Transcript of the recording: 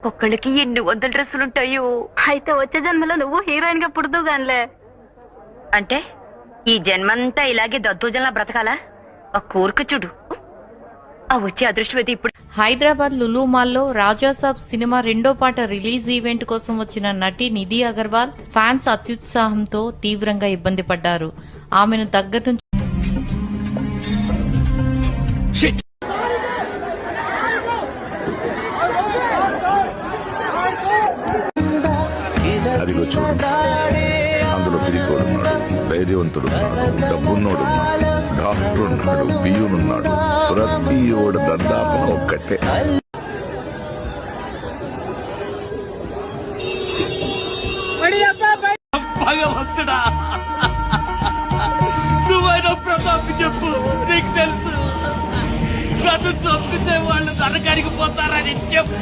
ఒక్కళ్ళకి ఎన్ని వందల డ్రెస్సులుంటాయో. అయితే వచ్చే జన్మలో నువ్వు హీరోయిన్ గా పుడుతూగానిలే. అంటే ఈ జన్మంతా ఇలాగే దద్దోజనలా బ్రతకాలా? ఆ కోరిక చూడు. ఆ వచ్చే అదృష్టవతి ఇప్పుడు. హైదరాబాద్ లులు మాల్లో రాజాసాబ్ సినిమా రెండో పాట రిలీజ్ ఈవెంట్ కోసం వచ్చిన నటి నిధి అగర్వాల్ ఫ్యాన్స్ అత్యుత్సాహంతో తీవ్రంగా ఇబ్బంది పడ్డారు. ఆమెను దగ్గర నుంచి అదిగో చూడు, అందులో పిరికోడున్నాడు, ధైర్యవంతుడున్నాడు, డబ్బున్నోడున్నాడు, డాక్టర్ ఉన్నాడు, బియ్యునున్నాడు, ప్రతి ఓడ దాదాపు ఒక్కటే. భగవంతుడా, నువ్వైనా ప్రతాప్ చెప్పు. నీకు తెలుసు నన్ను చంపితే వాళ్ళు నరకానికి పోతారని చెప్పు.